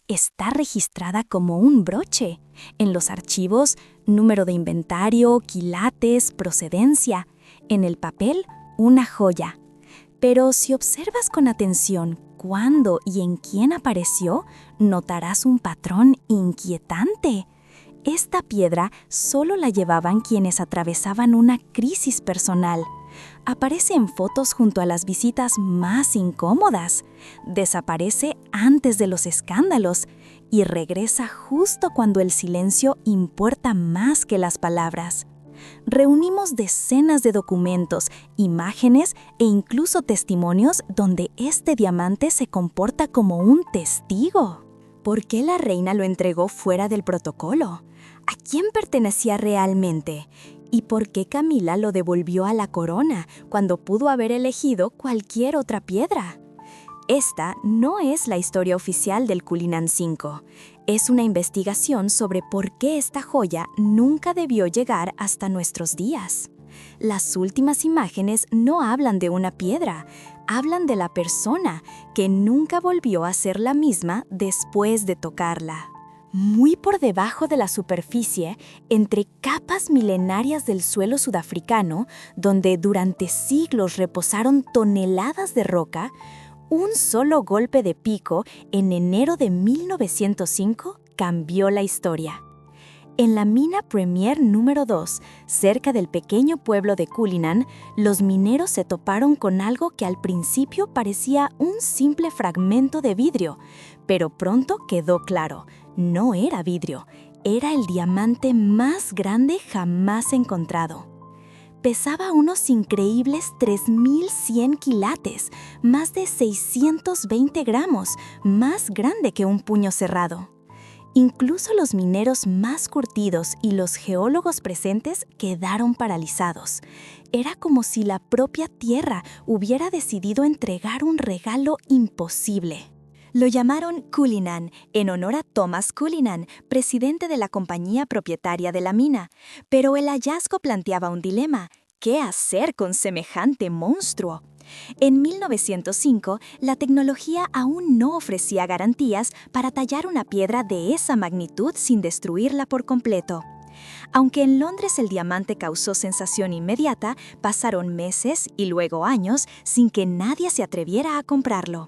está registrada como un broche. En los archivos, número de inventario, quilates, procedencia. En el papel, una joya. Pero si observas con atención cuándo y en quién apareció, notarás un patrón inquietante. Esta piedra solo la llevaban quienes atravesaban una crisis personal. Aparece en fotos junto a las visitas más incómodas, desaparece antes de los escándalos y regresa justo cuando el silencio importa más que las palabras. Reunimos decenas de documentos, imágenes e incluso testimonios donde este diamante se comporta como un testigo. ¿Por qué la reina lo entregó fuera del protocolo? ¿A quién pertenecía realmente? ¿Y por qué Camila lo devolvió a la corona cuando pudo haber elegido cualquier otra piedra? Esta no es la historia oficial del Cullinan V. Es una investigación sobre por qué esta joya nunca debió llegar hasta nuestros días. Las últimas imágenes no hablan de una piedra, hablan de la persona que nunca volvió a ser la misma después de tocarla. Muy por debajo de la superficie, entre capas milenarias del suelo sudafricano, donde durante siglos reposaron toneladas de roca, un solo golpe de pico en enero de 1905 cambió la historia. En la mina Premier número 2, cerca del pequeño pueblo de Cullinan, los mineros se toparon con algo que al principio parecía un simple fragmento de vidrio, pero pronto quedó claro, no era vidrio, era el diamante más grande jamás encontrado. Pesaba unos increíbles 3.100 quilates, más de 620 gramos, más grande que un puño cerrado. Incluso los mineros más curtidos y los geólogos presentes quedaron paralizados. Era como si la propia tierra hubiera decidido entregar un regalo imposible. Lo llamaron Cullinan, en honor a Thomas Cullinan, presidente de la compañía propietaria de la mina. Pero el hallazgo planteaba un dilema. ¿Qué hacer con semejante monstruo? En 1905, la tecnología aún no ofrecía garantías para tallar una piedra de esa magnitud sin destruirla por completo. Aunque en Londres el diamante causó sensación inmediata, pasaron meses y luego años sin que nadie se atreviera a comprarlo.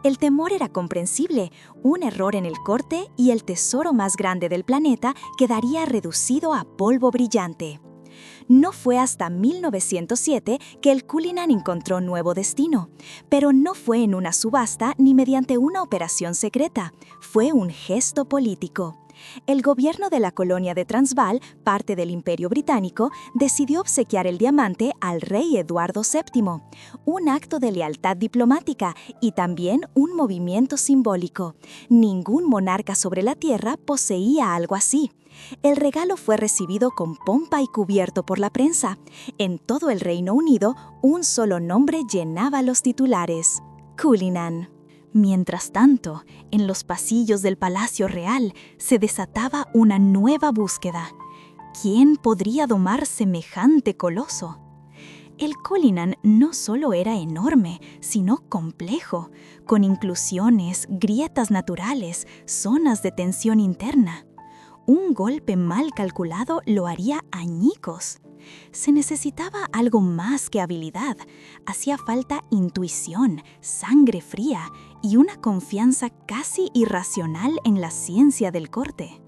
El temor era comprensible, un error en el corte y el tesoro más grande del planeta quedaría reducido a polvo brillante. No fue hasta 1907 que el Cullinan encontró nuevo destino, pero no fue en una subasta ni mediante una operación secreta, fue un gesto político. El gobierno de la colonia de Transvaal, parte del Imperio Británico, decidió obsequiar el diamante al rey Eduardo VII, un acto de lealtad diplomática y también un movimiento simbólico. Ningún monarca sobre la tierra poseía algo así. El regalo fue recibido con pompa y cubierto por la prensa. En todo el Reino Unido, un solo nombre llenaba los titulares: Cullinan. Mientras tanto, en los pasillos del Palacio Real se desataba una nueva búsqueda. ¿Quién podría domar semejante coloso? El Cullinan no solo era enorme, sino complejo, con inclusiones, grietas naturales, zonas de tensión interna. Un golpe mal calculado lo haría añicos. Se necesitaba algo más que habilidad. Hacía falta intuición, sangre fría y una confianza casi irracional en la ciencia del corte.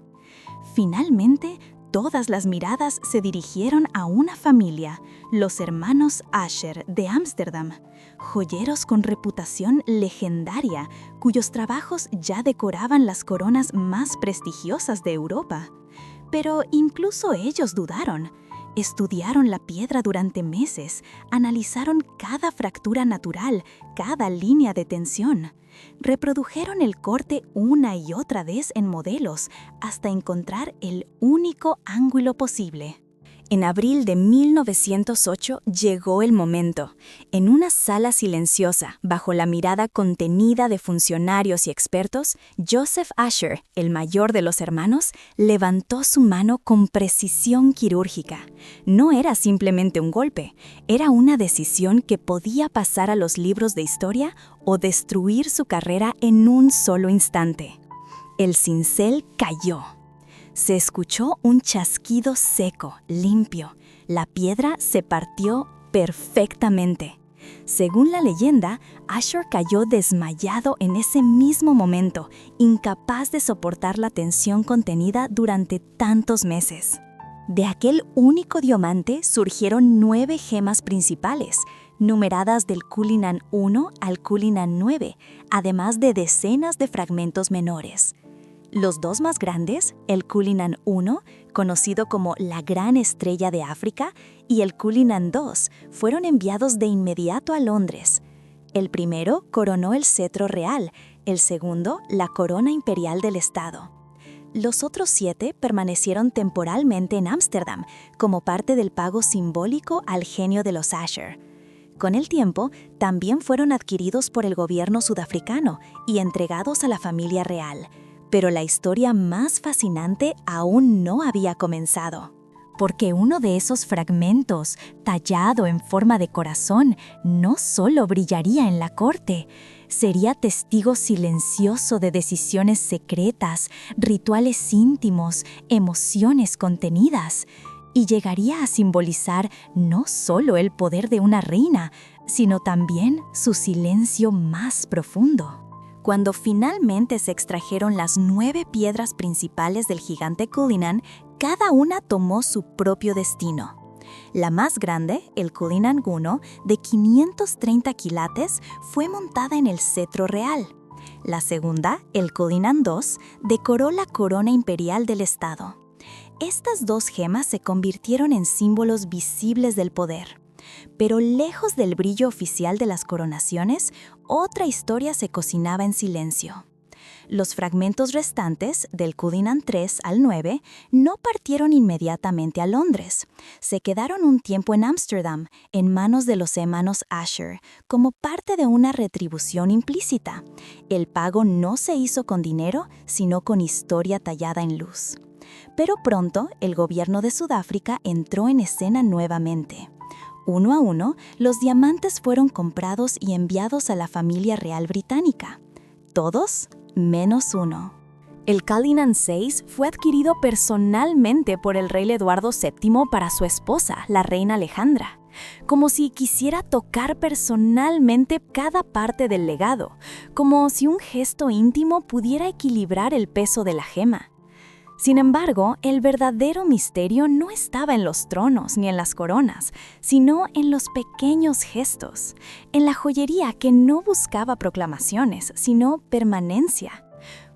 Finalmente, todas las miradas se dirigieron a una familia, los hermanos Asher de Ámsterdam, joyeros con reputación legendaria, cuyos trabajos ya decoraban las coronas más prestigiosas de Europa. Pero incluso ellos dudaron. Estudiaron la piedra durante meses, analizaron cada fractura natural, cada línea de tensión. Reprodujeron el corte una y otra vez en modelos hasta encontrar el único ángulo posible. En abril de 1908 llegó el momento. En una sala silenciosa, bajo la mirada contenida de funcionarios y expertos, Joseph Asher, el mayor de los hermanos, levantó su mano con precisión quirúrgica. No era simplemente un golpe, era una decisión que podía pasar a los libros de historia o destruir su carrera en un solo instante. El cincel cayó. Se escuchó un chasquido seco, limpio. La piedra se partió perfectamente. Según la leyenda, Ashur cayó desmayado en ese mismo momento, incapaz de soportar la tensión contenida durante tantos meses. De aquel único diamante surgieron 9 gemas principales, numeradas del Cullinan 1 al Cullinan 9, además de decenas de fragmentos menores. Los dos más grandes, el Cullinan 1, conocido como la Gran Estrella de África, y el Cullinan 2, fueron enviados de inmediato a Londres. El primero coronó el cetro real, el segundo la corona imperial del Estado. Los otros 7 permanecieron temporalmente en Ámsterdam, como parte del pago simbólico al genio de los Ashur. Con el tiempo, también fueron adquiridos por el gobierno sudafricano y entregados a la familia real. Pero la historia más fascinante aún no había comenzado. Porque uno de esos fragmentos, tallado en forma de corazón, no solo brillaría en la corte, sería testigo silencioso de decisiones secretas, rituales íntimos, emociones contenidas, y llegaría a simbolizar no solo el poder de una reina, sino también su silencio más profundo. Cuando finalmente se extrajeron las 9 piedras principales del gigante Cullinan, cada una tomó su propio destino. La más grande, el Cullinan 1, de 530 quilates, fue montada en el cetro real. La segunda, el Cullinan 2, decoró la corona imperial del Estado. Estas 2 gemas se convirtieron en símbolos visibles del poder. Pero lejos del brillo oficial de las coronaciones, otra historia se cocinaba en silencio. Los fragmentos restantes, del Cullinan 3 al 9, no partieron inmediatamente a Londres. Se quedaron un tiempo en Ámsterdam, en manos de los hermanos Ashur, como parte de una retribución implícita. El pago no se hizo con dinero, sino con historia tallada en luz. Pero pronto, el gobierno de Sudáfrica entró en escena nuevamente. Uno a uno, los diamantes fueron comprados y enviados a la familia real británica. Todos, menos uno. El Cullinan 6 fue adquirido personalmente por el rey Eduardo VII para su esposa, la reina Alejandra, como si quisiera tocar personalmente cada parte del legado, como si un gesto íntimo pudiera equilibrar el peso de la gema. Sin embargo, el verdadero misterio no estaba en los tronos ni en las coronas, sino en los pequeños gestos, en la joyería que no buscaba proclamaciones, sino permanencia.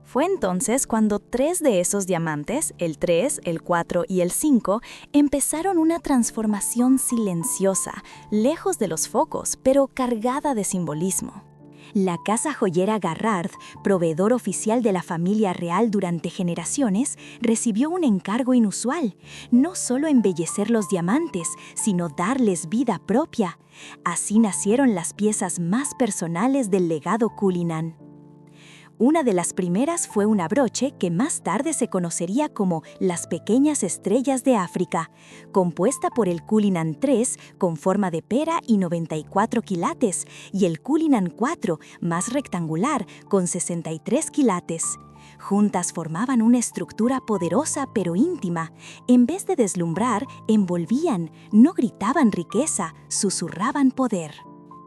Fue entonces cuando 3 de esos diamantes, el 3, el 4 y el 5, empezaron una transformación silenciosa, lejos de los focos, pero cargada de simbolismo. La casa joyera Garrard, proveedor oficial de la familia real durante generaciones, recibió un encargo inusual, no solo embellecer los diamantes, sino darles vida propia. Así nacieron las piezas más personales del legado Cullinan. Una de las primeras fue una broche que más tarde se conocería como las pequeñas estrellas de África, compuesta por el Cullinan 3 con forma de pera y 94 quilates, y el Cullinan 4 más rectangular con 63 quilates. Juntas formaban una estructura poderosa pero íntima. En vez de deslumbrar, envolvían, no gritaban riqueza, susurraban poder.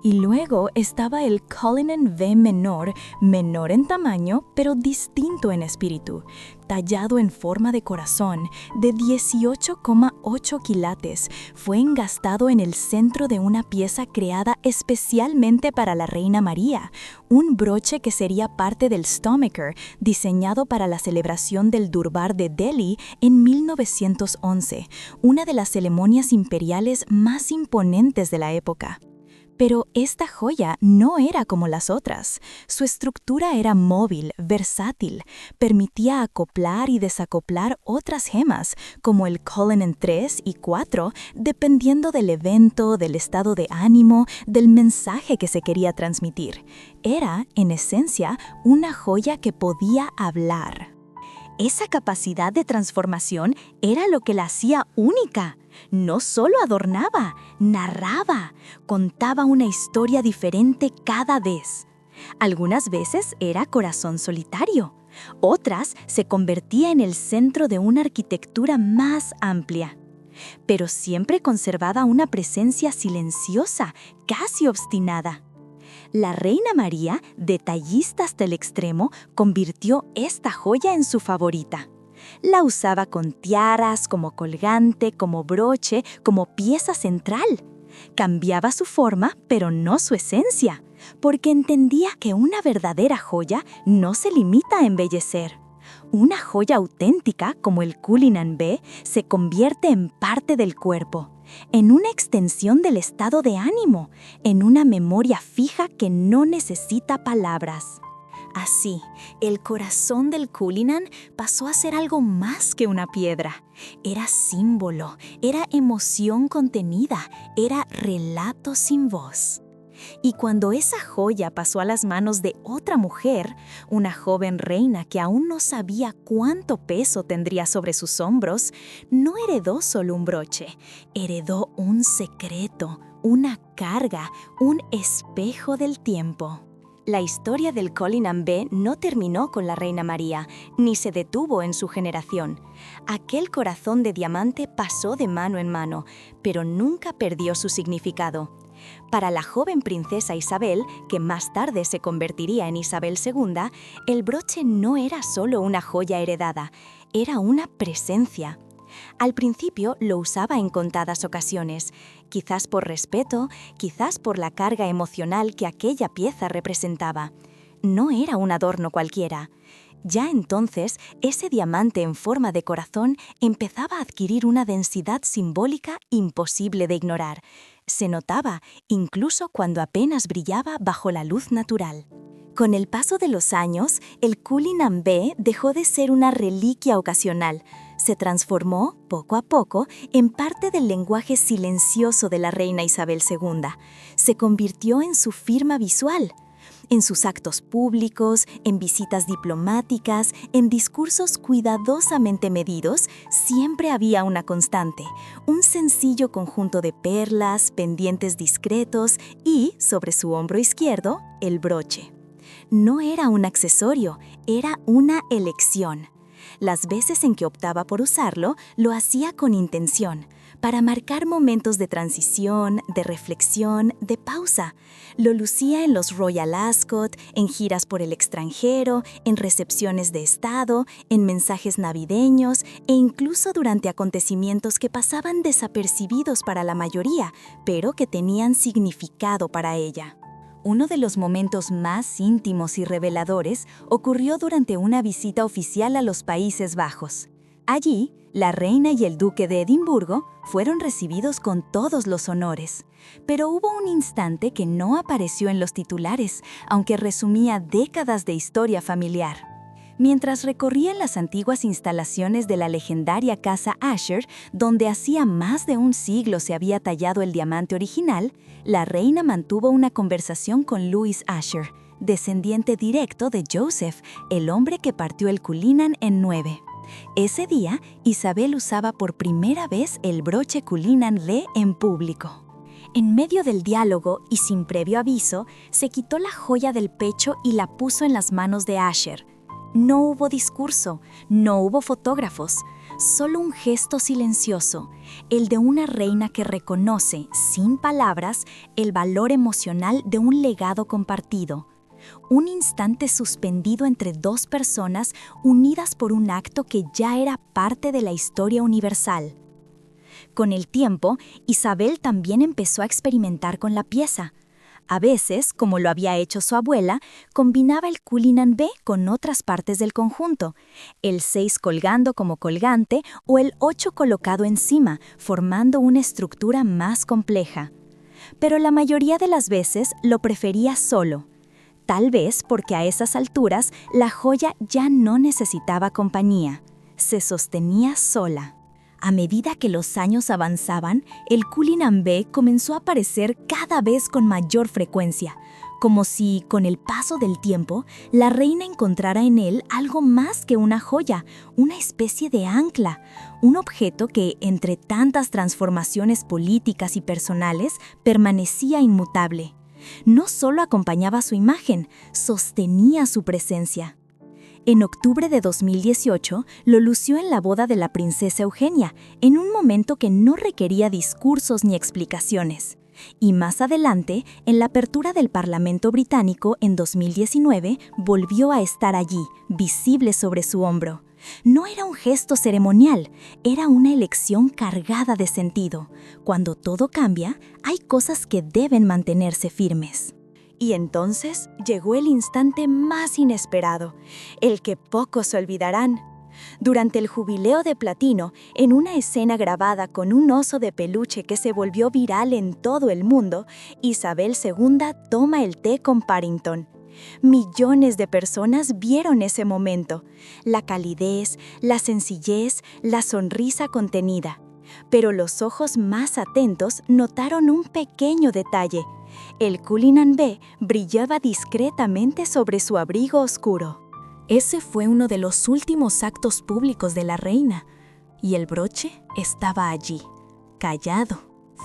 Y luego estaba el Cullinan V menor, menor en tamaño, pero distinto en espíritu, tallado en forma de corazón, de 18,8 quilates. Fue engastado en el centro de una pieza creada especialmente para la Reina María, un broche que sería parte del stomacher, diseñado para la celebración del Durbar de Delhi en 1911, una de las ceremonias imperiales más imponentes de la época. Pero esta joya no era como las otras. Su estructura era móvil, versátil, permitía acoplar y desacoplar otras gemas, como el Cullinan 3 y 4, dependiendo del evento, del estado de ánimo, del mensaje que se quería transmitir. Era, en esencia, una joya que podía hablar. Esa capacidad de transformación era lo que la hacía única. No solo adornaba, narraba, contaba una historia diferente cada vez. Algunas veces era corazón solitario, Otras se convertía en el centro de una arquitectura más amplia. Pero siempre conservaba una presencia silenciosa, casi obstinada. La reina María, detallista hasta el extremo, convirtió esta joya en su favorita. La usaba con tiaras, como colgante, como broche, como pieza central. Cambiaba su forma, pero no su esencia, porque entendía que una verdadera joya no se limita a embellecer. Una joya auténtica, como el Cullinan B, se convierte en parte del cuerpo, en una extensión del estado de ánimo, en una memoria fija que no necesita palabras. Así, el corazón del Cullinan pasó a ser algo más que una piedra. Era símbolo, era emoción contenida, era relato sin voz. Y cuando esa joya pasó a las manos de otra mujer, una joven reina que aún no sabía cuánto peso tendría sobre sus hombros, no heredó solo un broche, heredó un secreto, una carga, un espejo del tiempo. La historia del Cullinan B no terminó con la reina María, ni se detuvo en su generación. Aquel corazón de diamante pasó de mano en mano, pero nunca perdió su significado. Para la joven princesa Isabel, que más tarde se convertiría en Isabel II, el broche no era solo una joya heredada, era una presencia. Al principio lo usaba en contadas ocasiones, quizás por respeto, quizás por la carga emocional que aquella pieza representaba. No era un adorno cualquiera. Ya entonces, ese diamante en forma de corazón empezaba a adquirir una densidad simbólica imposible de ignorar. Se notaba, incluso cuando apenas brillaba bajo la luz natural. Con el paso de los años, el Cullinan B dejó de ser una reliquia ocasional. Se transformó, poco a poco, en parte del lenguaje silencioso de la reina Isabel II. Se convirtió en su firma visual. En sus actos públicos, en visitas diplomáticas, en discursos cuidadosamente medidos, siempre había una constante, un sencillo conjunto de perlas, pendientes discretos y, sobre su hombro izquierdo, el broche. No era un accesorio, era una elección. Las veces en que optaba por usarlo, lo hacía con intención, para marcar momentos de transición, de reflexión, de pausa. Lo lucía en los Royal Ascot, en giras por el extranjero, en recepciones de estado, en mensajes navideños e incluso durante acontecimientos que pasaban desapercibidos para la mayoría, pero que tenían significado para ella. Uno de los momentos más íntimos y reveladores ocurrió durante una visita oficial a los Países Bajos. Allí, la reina y el duque de Edimburgo fueron recibidos con todos los honores. Pero hubo un instante que no apareció en los titulares, aunque resumía décadas de historia familiar. Mientras recorrían las antiguas instalaciones de la legendaria casa Asher, donde hacía más de un siglo se había tallado el diamante original, la reina mantuvo una conversación con Louis Asher, descendiente directo de Joseph, el hombre que partió el Cullinan en 9. Ese día, Isabel usaba por primera vez el broche Cullinan B en público. En medio del diálogo y sin previo aviso, se quitó la joya del pecho y la puso en las manos de Asher. No hubo discurso, no hubo fotógrafos, solo un gesto silencioso, el de una reina que reconoce, sin palabras, el valor emocional de un legado compartido. Un instante suspendido entre dos personas unidas por un acto que ya era parte de la historia universal. Con el tiempo, Isabel también empezó a experimentar con la pieza. A veces, como lo había hecho su abuela, combinaba el Cullinan B con otras partes del conjunto, el 6 colgando como colgante o el 8 colocado encima, formando una estructura más compleja. Pero la mayoría de las veces lo prefería solo. Tal vez porque a esas alturas la joya ya no necesitaba compañía, se sostenía sola. A medida que los años avanzaban, el Cullinan B comenzó a aparecer cada vez con mayor frecuencia, como si, con el paso del tiempo, la reina encontrara en él algo más que una joya, una especie de ancla, un objeto que, entre tantas transformaciones políticas y personales, permanecía inmutable. No solo acompañaba su imagen, sostenía su presencia. En octubre de 2018, lo lució en la boda de la princesa Eugenia, en un momento que no requería discursos ni explicaciones. Y más adelante, en la apertura del Parlamento británico en 2019, volvió a estar allí, visible sobre su hombro. No era un gesto ceremonial, era una elección cargada de sentido. Cuando todo cambia, hay cosas que deben mantenerse firmes. Y entonces llegó el instante más inesperado, el que pocos olvidarán. Durante el Jubileo de Platino, en una escena grabada con un oso de peluche que se volvió viral en todo el mundo, Isabel II toma el té con Paddington. Millones de personas vieron ese momento, la calidez, la sencillez, la sonrisa contenida. Pero los ojos más atentos notaron un pequeño detalle. El Cullinan B brillaba discretamente sobre su abrigo oscuro. Ese fue uno de los últimos actos públicos de la reina, y el broche estaba allí, callado,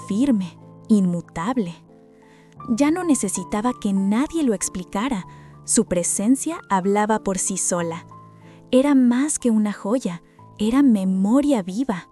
firme, inmutable. Ya no necesitaba que nadie lo explicara, su presencia hablaba por sí sola. Era más que una joya, era memoria viva.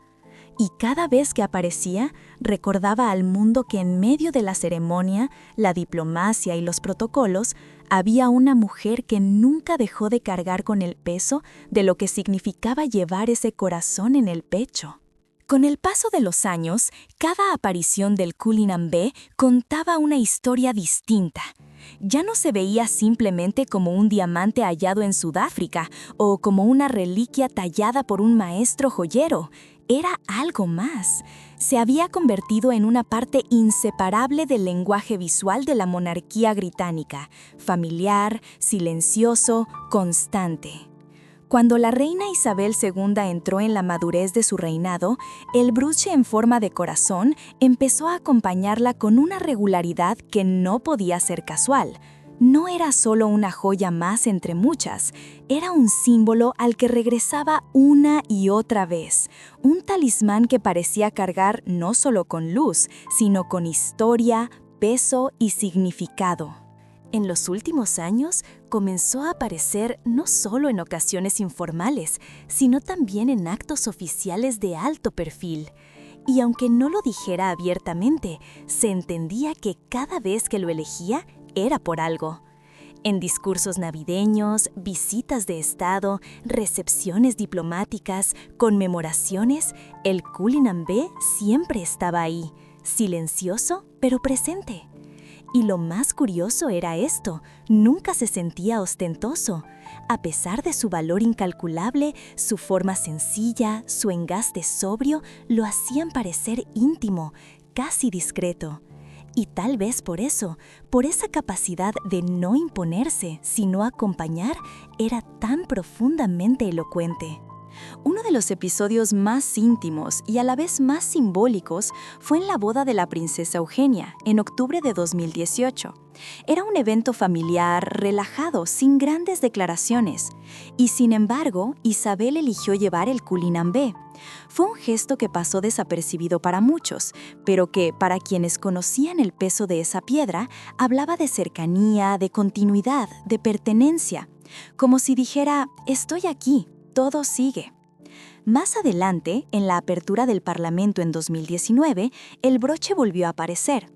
Y cada vez que aparecía, recordaba al mundo que en medio de la ceremonia, la diplomacia y los protocolos, había una mujer que nunca dejó de cargar con el peso de lo que significaba llevar ese corazón en el pecho. Con el paso de los años, cada aparición del Cullinan B contaba una historia distinta. Ya no se veía simplemente como un diamante hallado en Sudáfrica o como una reliquia tallada por un maestro joyero. Era algo más. Se había convertido en una parte inseparable del lenguaje visual de la monarquía británica, familiar, silencioso, constante. Cuando la reina Isabel II entró en la madurez de su reinado, el broche en forma de corazón empezó a acompañarla con una regularidad que no podía ser casual. No era solo una joya más entre muchas, era un símbolo al que regresaba una y otra vez, un talismán que parecía cargar no solo con luz, sino con historia, peso y significado. En los últimos años, comenzó a aparecer no solo en ocasiones informales, sino también en actos oficiales de alto perfil. Y aunque no lo dijera abiertamente, se entendía que cada vez que lo elegía, era por algo. En discursos navideños, visitas de Estado, recepciones diplomáticas, conmemoraciones, el Cullinan B siempre estaba ahí, silencioso pero presente. Y lo más curioso era esto, nunca se sentía ostentoso. A pesar de su valor incalculable, su forma sencilla, su engaste sobrio, lo hacían parecer íntimo, casi discreto. Y tal vez por eso, por esa capacidad de no imponerse, sino acompañar, era tan profundamente elocuente. Uno de los episodios más íntimos y a la vez más simbólicos fue en la boda de la princesa Eugenia, en octubre de 2018. Era un evento familiar, relajado, sin grandes declaraciones. Y sin embargo, Isabel eligió llevar el Cullinan B. Fue un gesto que pasó desapercibido para muchos, pero que, para quienes conocían el peso de esa piedra, hablaba de cercanía, de continuidad, de pertenencia. Como si dijera, estoy aquí. Todo sigue. Más adelante, en la apertura del Parlamento en 2019, el broche volvió a aparecer.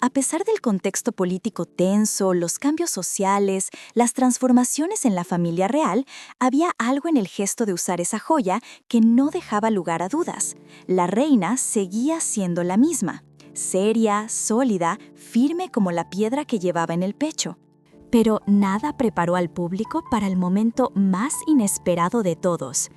A pesar del contexto político tenso, los cambios sociales, las transformaciones en la familia real, había algo en el gesto de usar esa joya que no dejaba lugar a dudas. La reina seguía siendo la misma, seria, sólida, firme como la piedra que llevaba en el pecho. Pero nada preparó al público para el momento más inesperado de todos.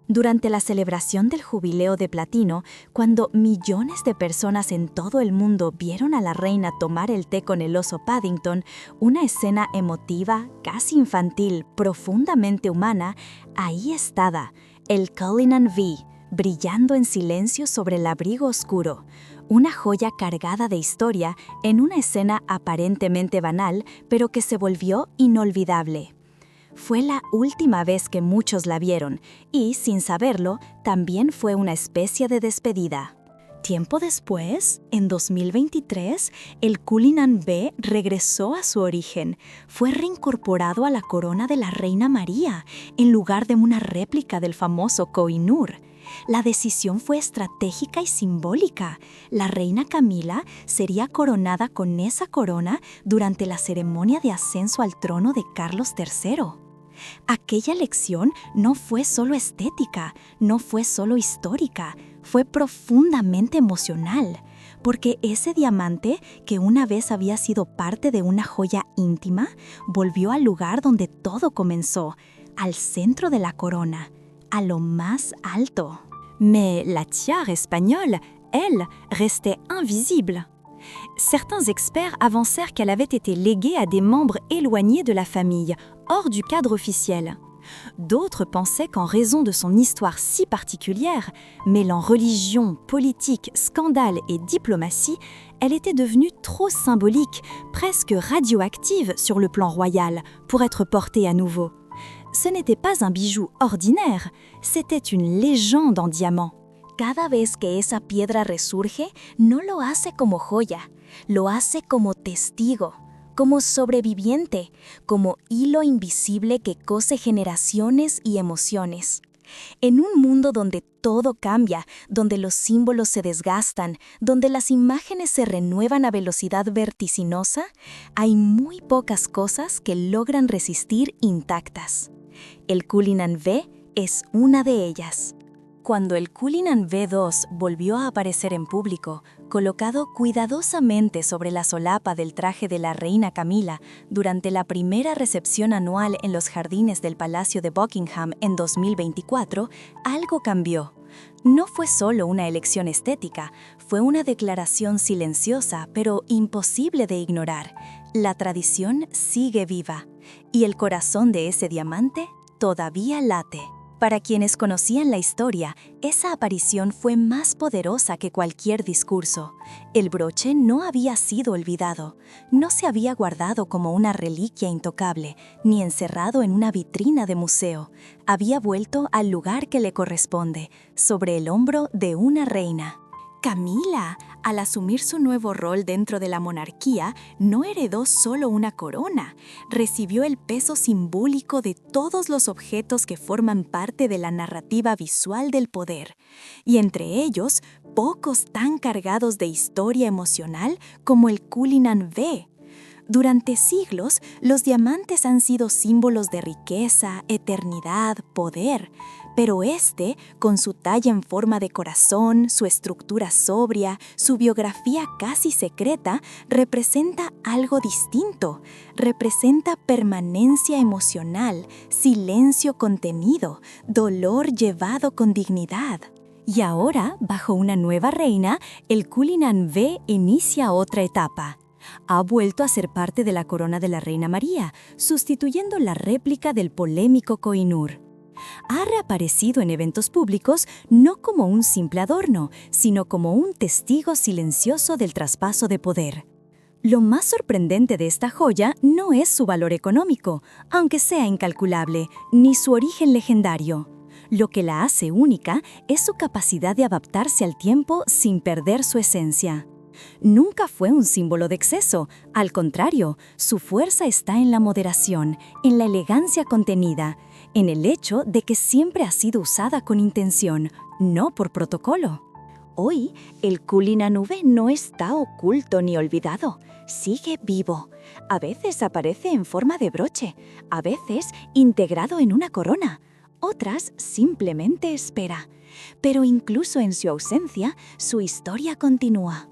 Durante la celebración del Jubileo de Platino, cuando millones de personas en todo el mundo vieron a la reina tomar el té con el oso Paddington, una escena emotiva, casi infantil, profundamente humana, ahí estaba, el Cullinan V, brillando en silencio sobre el abrigo oscuro. Una joya cargada de historia en una escena aparentemente banal, pero que se volvió inolvidable. Fue la última vez que muchos la vieron y, sin saberlo, también fue una especie de despedida. Tiempo después, en 2023, el Cullinan B regresó a su origen. Fue reincorporado a la corona de la Reina María, en lugar de una réplica del famoso Koh-i-Noor. La decisión fue estratégica y simbólica. La reina Camila sería coronada con esa corona durante la ceremonia de ascenso al trono de Carlos III. Aquella elección no fue solo estética, no fue solo histórica, fue profundamente emocional, porque ese diamante, que una vez había sido parte de una joya íntima, volvió al lugar donde todo comenzó, al centro de la corona, a lo más alto. Mais la tiare espagnole, elle, restait invisible. Certains experts avancèrent qu'elle avait été léguée à des membres éloignés de la famille, hors du cadre officiel. D'autres pensaient qu'en raison de son histoire si particulière, mêlant religion, politique, scandale et diplomatie, elle était devenue trop symbolique, presque radioactive sur le plan royal, pour être portée à nouveau. Ce n'était pas un bijou ordinaire, c'était une légende en diamant. Cada vez que esa piedra resurge, no lo hace como joya, lo hace como testigo, como sobreviviente, como hilo invisible que cose generaciones y emociones. En un mundo donde todo cambia, donde los símbolos se desgastan, donde las imágenes se renuevan a velocidad vertiginosa, hay muy pocas cosas que logran resistir intactas. El Cullinan V es una de ellas. Cuando el Cullinan V2 volvió a aparecer en público, colocado cuidadosamente sobre la solapa del traje de la reina Camila durante la primera recepción anual en los jardines del Palacio de Buckingham en 2024, algo cambió. No fue solo una elección estética, fue una declaración silenciosa pero imposible de ignorar. La tradición sigue viva, y el corazón de ese diamante todavía late. Para quienes conocían la historia, esa aparición fue más poderosa que cualquier discurso. El broche no había sido olvidado, no se había guardado como una reliquia intocable, ni encerrado en una vitrina de museo. Había vuelto al lugar que le corresponde, sobre el hombro de una reina. Camila, al asumir su nuevo rol dentro de la monarquía, no heredó solo una corona, recibió el peso simbólico de todos los objetos que forman parte de la narrativa visual del poder, y entre ellos, pocos tan cargados de historia emocional como el Cullinan V. Durante siglos, los diamantes han sido símbolos de riqueza, eternidad, poder, pero este, con su talla en forma de corazón, su estructura sobria, su biografía casi secreta, representa algo distinto. Representa permanencia emocional, silencio contenido, dolor llevado con dignidad. Y ahora, bajo una nueva reina, el Cullinan V inicia otra etapa. Ha vuelto a ser parte de la corona de la Reina María, sustituyendo la réplica del polémico Koh-i-Noor. Ha reaparecido en eventos públicos no como un simple adorno, sino como un testigo silencioso del traspaso de poder. Lo más sorprendente de esta joya no es su valor económico, aunque sea incalculable, ni su origen legendario. Lo que la hace única es su capacidad de adaptarse al tiempo sin perder su esencia. Nunca fue un símbolo de exceso, al contrario, su fuerza está en la moderación, en la elegancia contenida, en el hecho de que siempre ha sido usada con intención, no por protocolo. Hoy, el Cullinan V no está oculto ni olvidado, sigue vivo. A veces aparece en forma de broche, a veces integrado en una corona, otras simplemente espera. Pero incluso en su ausencia, su historia continúa.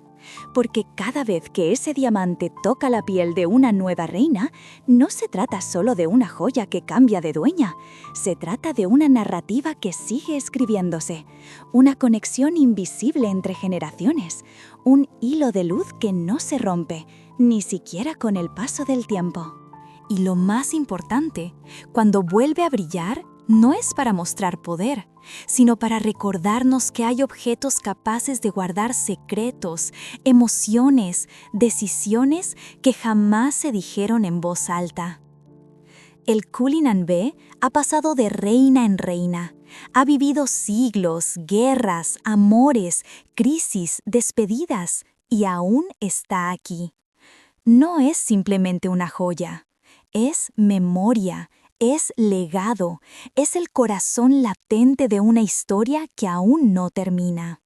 Porque cada vez que ese diamante toca la piel de una nueva reina, no se trata solo de una joya que cambia de dueña, se trata de una narrativa que sigue escribiéndose, una conexión invisible entre generaciones, un hilo de luz que no se rompe, ni siquiera con el paso del tiempo. Y lo más importante, cuando vuelve a brillar, no es para mostrar poder, sino para recordarnos que hay objetos capaces de guardar secretos, emociones, decisiones que jamás se dijeron en voz alta. El Cullinan V ha pasado de reina en reina, Ha vivido siglos, guerras, amores, crisis, despedidas, y aún está aquí. No es simplemente una joya, es memoria, es legado, es el corazón latente de una historia que aún no termina.